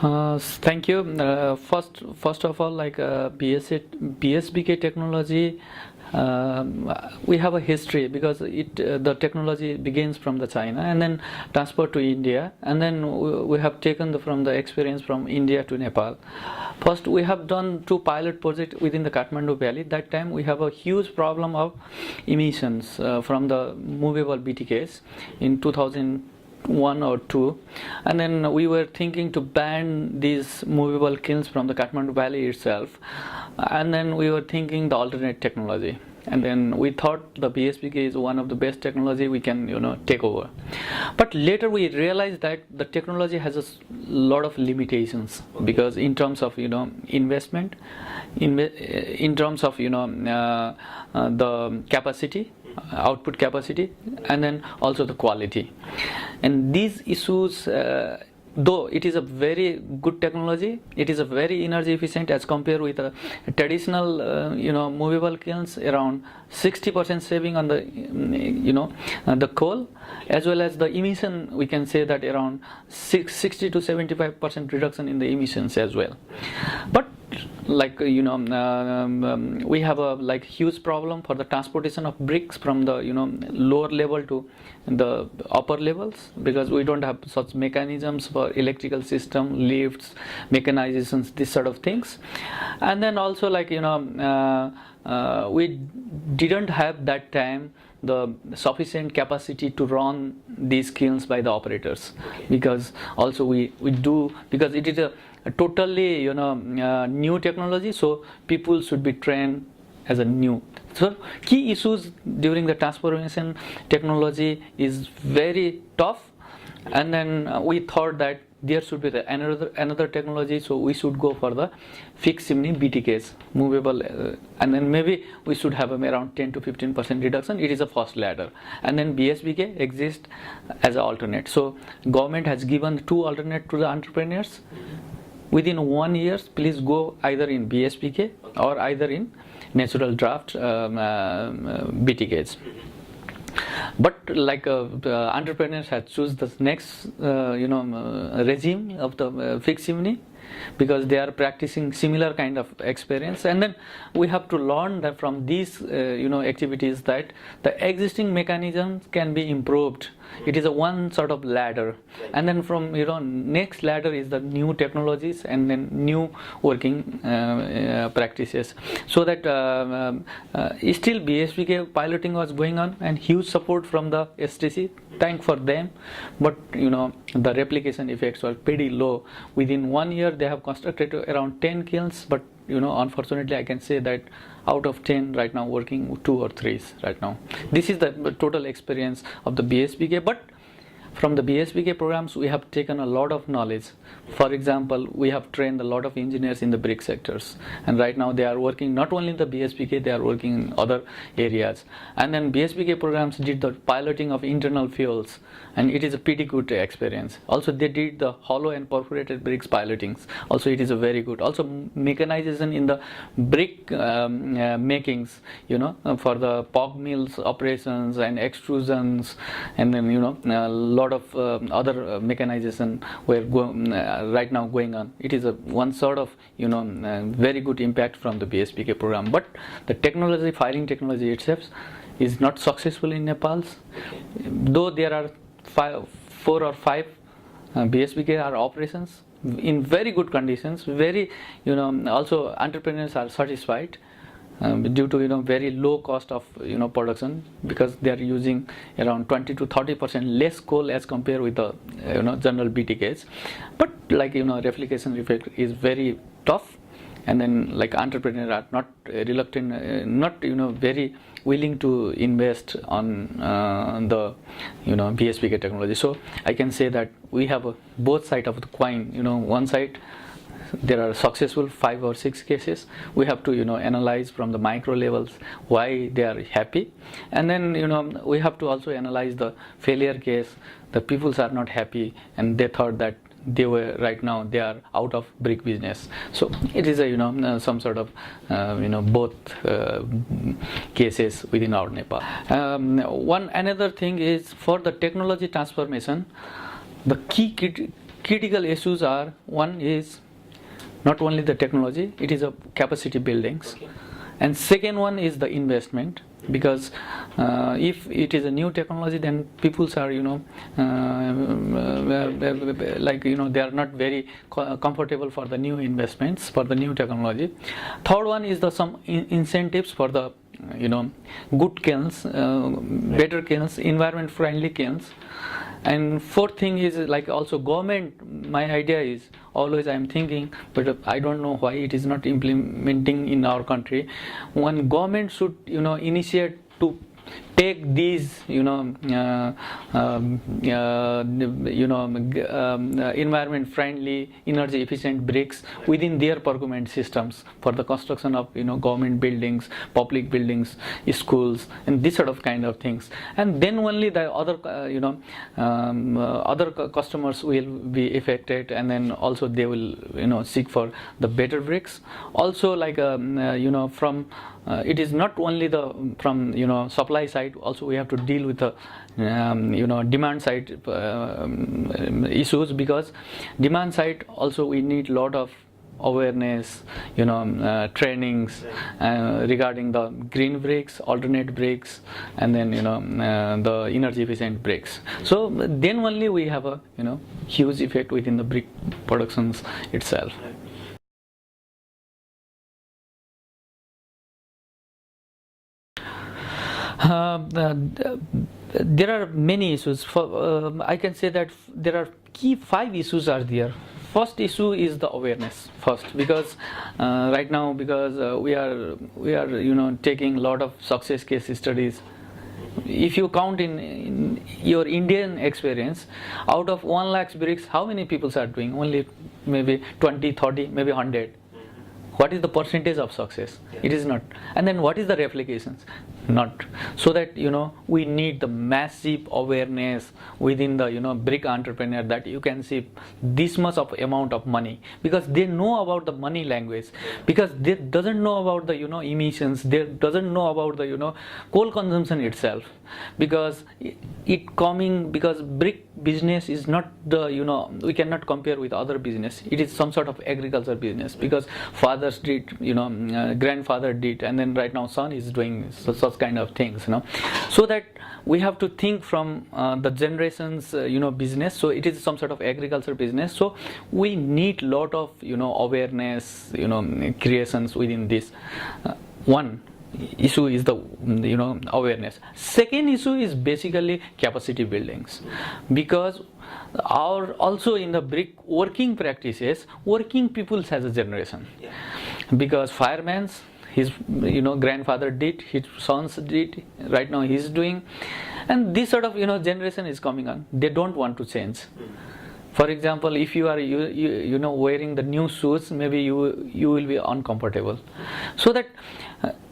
Thank you. First of all, BSBK technology, we have a history because the technology begins from the China and then transferred to India, and then we have taken from the experience from India to Nepal. First, we have done 2 pilot projects within the Kathmandu Valley. That time we have a huge problem of emissions from the movable BTKs in 2001 or 2, and then we were thinking to ban these movable kilns from the Kathmandu Valley itself, and then we were thinking the alternate technology, and then we thought the BSPK is one of the best technology we can take over. But later we realized that the technology has a lot of limitations, because in terms of investment, in terms of the capacity, output capacity, and then also the quality, and these issues, though it is a very good technology, it is a very energy efficient as compared with a traditional movable kilns, around 60% saving on the coal, as well as the emission. We can say that around 60 to 75% reduction in the emissions as well. But we have a huge problem for the transportation of bricks from the lower level to the upper levels, because we don't have such mechanisms for electrical system, lifts, mechanizations, this sort of things. And then also we didn't have that time the sufficient capacity to run these kilns by the operators, because also we do, because it is a totally new technology, so people should be trained as a new. So key issues during the transformation technology is very tough, and then we thought that there should be another technology, so we should go for the fixed chimney BTKs, movable, and then maybe we should have around 10 to 15% reduction. It is a first ladder, and then BSBK exists as an alternate. So government has given 2 alternate to the entrepreneurs. Within 1 year, please go either in BSPK or either in natural draft BTKs. But the entrepreneurs have choose the next regime of the fixed chimney, because they are practicing similar kind of experience, and then we have to learn that from these activities that the existing mechanisms can be improved. It is a one sort of ladder, and then from next ladder is the new technologies and then new working practices. So that still BSPK piloting was going on, and huge support from the STC. Thank for them, but the replication effects were pretty low. Within 1 year they have constructed around 10 kilns, but unfortunately I can say that out of 10 right now working 2 or 3 right now. This is the total experience of the BSPK. But from the BSPK programs, we have taken a lot of knowledge. For example, we have trained a lot of engineers in the brick sectors, and right now they are working not only in the BSPK, they are working in other areas. And then BSPK programs did the piloting of internal fuels, and it is a pretty good experience. Also they did the hollow and perforated bricks pilotings. Also it is a very good. Also mechanization in the brick makings, for the pog mills operations and extrusions, and then a lot of other mechanization were right now going on. It is a one sort of very good impact from the BSPK program. But the technology, filing technology itself, is not successful in Nepal. Though there are 4 or 5 BSPK are operations in very good conditions, very also entrepreneurs are satisfied due to very low cost of production, because they are using around 20 to 30% less coal as compared with the general BTKs. But replication effect is very tough, and then entrepreneurs are not reluctant, not very willing to invest on the BSPK technology. So I can say that we have both sides of the coin. One side there are successful 5 or 6 cases. We have to analyze from the micro levels why they are happy, and then we have to also analyze the failure case. The peoples are not happy, and they thought that they were right now they are out of brick business. So it is a some sort of both cases within our Nepal. One another thing is, for the technology transformation, the critical issues are, one is not only the technology, it is a capacity buildings. Okay. And second one is the investment, because if it is a new technology, then people are they are not very comfortable for the new investments, for the new technology. Third one is the some incentives for the good kilns, better kilns, environment friendly kilns. And fourth thing is like also government. My idea is always I am thinking, but I don't know why it is not implementing in our country. One government should initiate to take these environment friendly, energy efficient bricks within their procurement systems for the construction of government buildings, public buildings, schools, and this sort of kind of things. And then only the other other customers will be affected, and then also they will seek for the better bricks. Also like from it is not only the from supply side, also we have to deal with the demand side issues, because demand side also we need lot of awareness, trainings regarding the green bricks, alternate bricks, and then the energy efficient bricks. So then only we have a huge effect within the brick productions itself. There are many issues. I can say that there are key 5 issues are there. First issue is the awareness first, because right now, because we are taking a lot of success case studies. If you count in your Indian experience, out of 1 lakh bricks, how many people are doing? Only maybe 20, 30, maybe 100. What is the percentage of success? It is not. And then what is the replications? Not. So that we need the massive awareness within the brick entrepreneur, that you can see this much of amount of money, because they know about the money language, because they doesn't know about the emissions, they doesn't know about the coal consumption itself, because because brick business is not the we cannot compare with other business. It is some sort of agriculture business, because fathers did, grandfather did, and then right now son is doing such kind of things. So that we have to think from the generations business. So it is some sort of agriculture business. So we need lot of awareness creations within this. One issue is the awareness. Second issue is basically capacity buildings, because also in the brick working practices, working people has a generation, because firemen's his grandfather did, his sons did, right now he's doing, and this sort of generation is coming on. They don't want to change. For example, if you are wearing the new shoes, maybe you will be uncomfortable. So that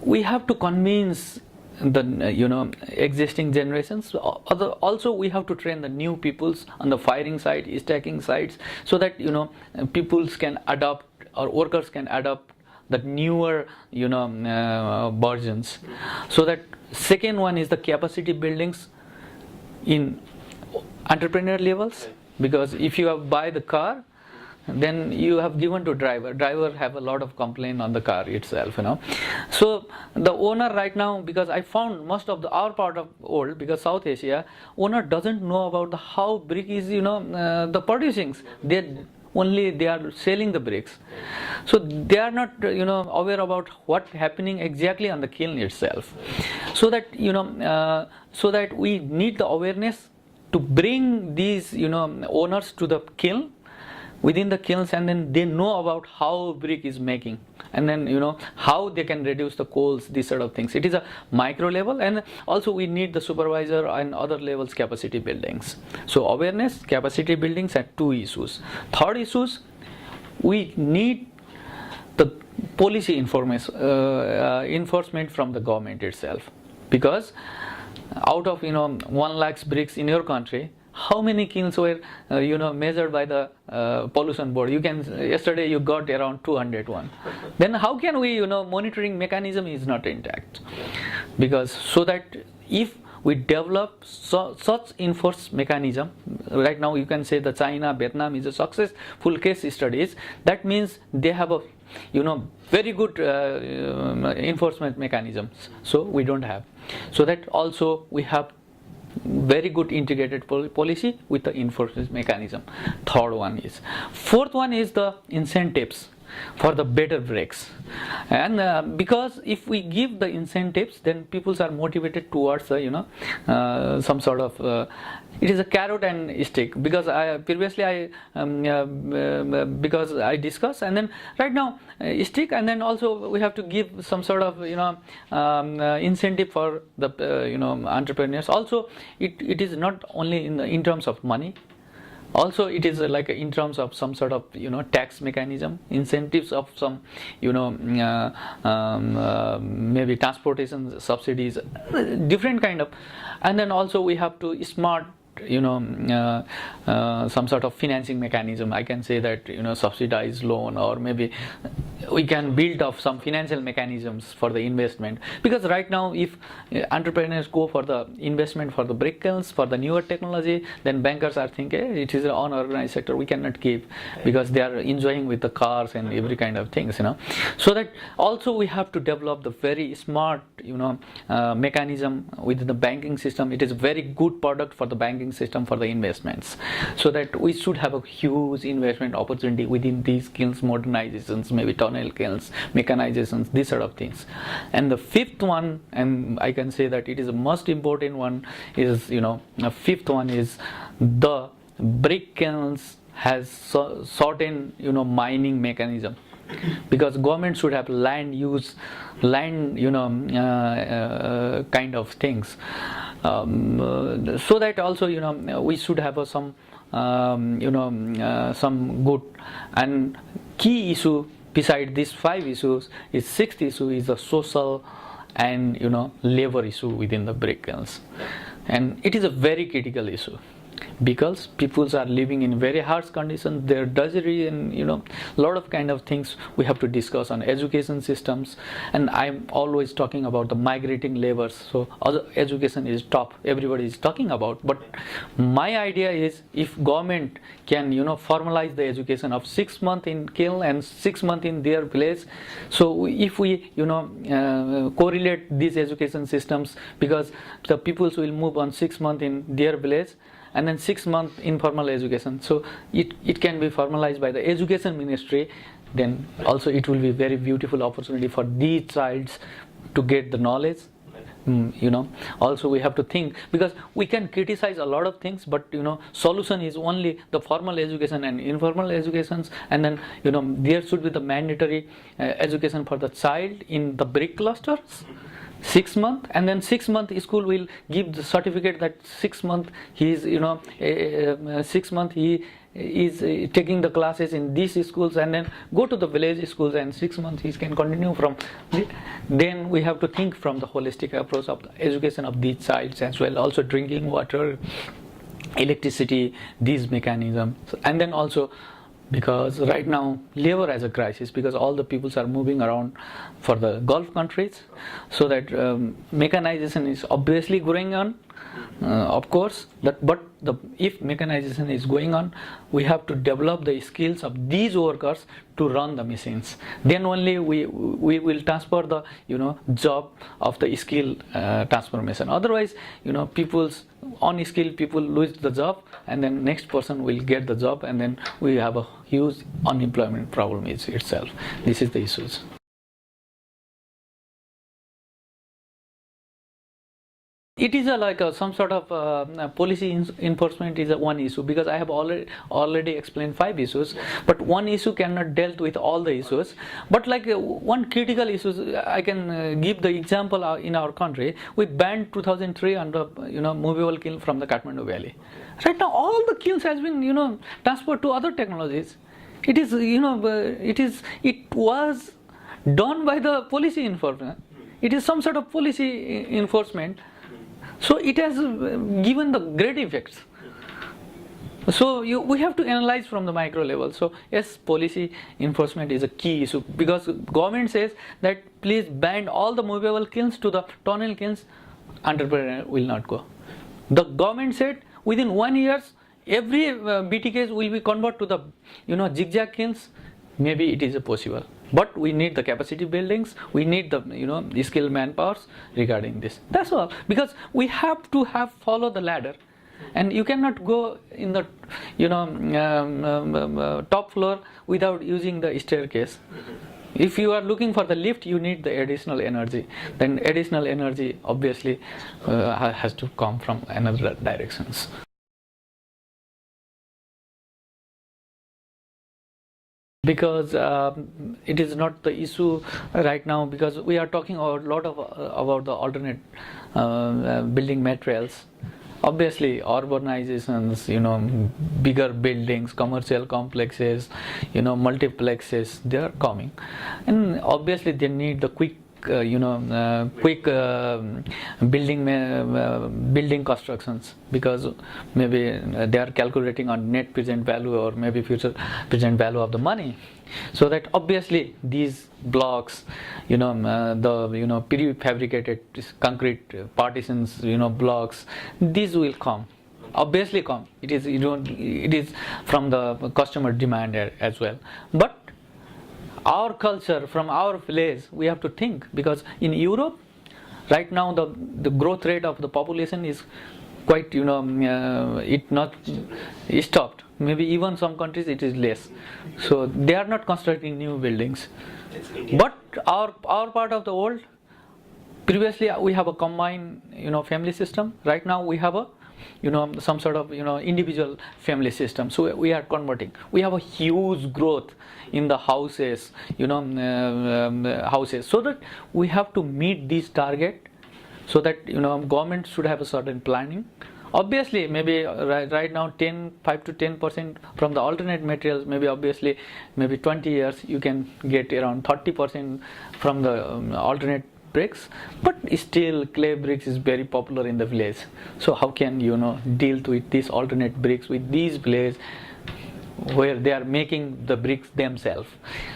we have to convince the existing generations. Also we have to train the new peoples on the firing side, stacking sides, so that peoples can adopt, or workers can adopt the newer versions. So that second one is the capacity buildings in entrepreneur levels, because if you have buy the car, then you have given to driver have a lot of complaint on the car itself. So the owner right now, because I found most of our part of world, because South Asia, owner doesn't know about how brick is the producing. They are selling the bricks, so they are not aware about what happening exactly on the kiln itself. So that so that we need the awareness to bring these owners to the kiln, within the kilns, and then they know about how brick is making, and then how they can reduce the coals, these sort of things. It is a micro level, and also we need the supervisor and other levels capacity buildings. So awareness, capacity buildings are 2 issues. Third issues, we need the policy enforcement from the government itself, because out of 1 lakh bricks in your country, how many kilns were measured by the pollution board? Yesterday you got around 201. Then how can we monitoring mechanism is not intact? Because so that if we develop such enforced mechanism. Right now you can say the China, Vietnam is a successful case studies. That means they have a very good enforcement mechanisms. So we don't have. So that also we have very good integrated policy with the enforcement mechanism. Third one is. Fourth one is the incentives for the better brakes, and because if we give the incentives, then people are motivated towards some sort of it is a carrot and stick, because because I discussed, and then right now stick, and then also we have to give some sort of incentive for the entrepreneurs. Also it is not only in terms of money. Also it is like in terms of some sort of tax mechanism, incentives of some maybe transportation subsidies, different kind of, and then also we have to smart some sort of financing mechanism. I can say that subsidized loan, or maybe we can build up some financial mechanisms for the investment, because right now if entrepreneurs go for the investment for the brick kilns, for the newer technology, then bankers are thinking it is an unorganized sector, we cannot give, because they are enjoying with the cars and every kind of things, so that also we have to develop the very smart mechanism within the banking system. It is a very good product for the banking system for the investments, so that we should have a huge investment opportunity within these kilns, modernizations, maybe tunnel kilns, mechanizations, these sort of things. And the fifth one, and I can say that it is the most important one, is the fifth one is the brick kilns has certain mining mechanism, because government should have land kind of things, so that also we should have some some good. And key issue beside these 5 issues is sixth issue is the social and labor issue within the brick kilns, and it is a very critical issue, because people are living in very harsh conditions, their drudgery, and lot of kind of things we have to discuss on education systems. And I'm always talking about the migrating laborers, so education is top, everybody is talking about. But my idea is, if government can formalize the education of 6 months in kiln and 6 months in their village, so if we correlate these education systems, because the peoples will move on 6 months in their village and then 6 months informal education, so it can be formalized by the education ministry, then also it will be very beautiful opportunity for these childs to get the knowledge. Also we have to think, because we can criticize a lot of things, but solution is only the formal education and informal educations, and then there should be the mandatory education for the child in the brick clusters, 6 months, and then 6 months school will give the certificate that 6 months he is 6 months he is taking the classes in these schools, and then go to the village schools, and 6 months he can continue from. Then we have to think from the holistic approach of the education of these childs as well, also drinking water, electricity, these mechanisms. And then also, because right now labor has a crisis, because all the peoples are moving around for the Gulf countries, so that mechanization is obviously going on, of course, if mechanization is going on, we have to develop the skills of these workers to run the machines. Then only we will transfer the job of the skill transformation. Otherwise, people's unskilled people lose the job, and then next person will get the job, and then we have a huge unemployment problem itself. This is the issues. It is some sort of policy enforcement is one issue, because I have already explained 5 issues, but one issue cannot deal with all the issues. But one critical issue, I can give the example in our country. We banned 2003 under movable kiln from the Kathmandu Valley. Right now, all the kilns has been transferred to other technologies. It is it was done by the policy enforcement. It is some sort of policy enforcement. So it has given the great effects. So we have to analyze from the micro level. So yes, policy enforcement is a key issue, because government says that please ban all the movable kilns to the tunnel kilns. entrepreneur will not go. The government said within 1 year every BTKs will be converted to the zigzag kilns. Maybe it is possible, but we need the capacity buildings, we need the skilled manpowers regarding this. That's all, because we have to follow the ladder, and you cannot go in the top floor without using the staircase. If you are looking for the lift, you need the additional energy. Then additional energy obviously has to come from another directions. Because it is not the issue right now, because we are talking a lot about the alternate building materials. Obviously urbanizations, bigger buildings, commercial complexes, multiplexes, they are coming, and obviously they need the quick building constructions, because maybe they are calculating on net present value or maybe future present value of the money. So that obviously these blocks, the prefabricated concrete partitions, blocks, these will come, obviously come. It is from the customer demand as well. But our culture, from our village, we have to think, because in Europe right now the growth rate of the population is quite it not stopped. Maybe even some countries it is less, so they are not constructing new buildings. But our part of the world, previously we have a combined family system. Right now we have a some sort of individual family system. So we are converting. We have a huge growth in the houses, houses. So that we have to meet this target. So that government should have a certain planning. Obviously, maybe right now 5 to 10% from the alternate materials. Maybe obviously, maybe 20 years you can get around 30% from the alternate bricks, but still clay bricks is very popular in the village. So how can deal with these alternate bricks with these villages where they are making the bricks themselves?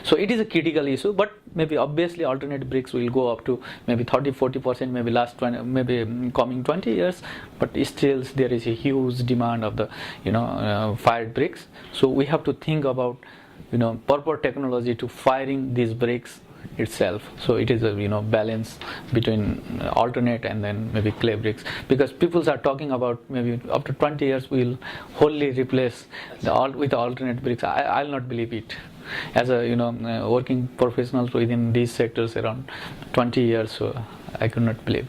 So it is a critical issue. But maybe obviously alternate bricks will go up to maybe 30-40%, maybe last 20, maybe coming 20 years. But still there is a huge demand of the fired bricks. So we have to think about proper technology to firing these bricks itself. So it is a balance between alternate and then maybe clay bricks, because people are talking about maybe after 20 years we'll wholly replace with alternate bricks. I'll not believe it. As a working professional within these sectors around 20 years, so I could not believe.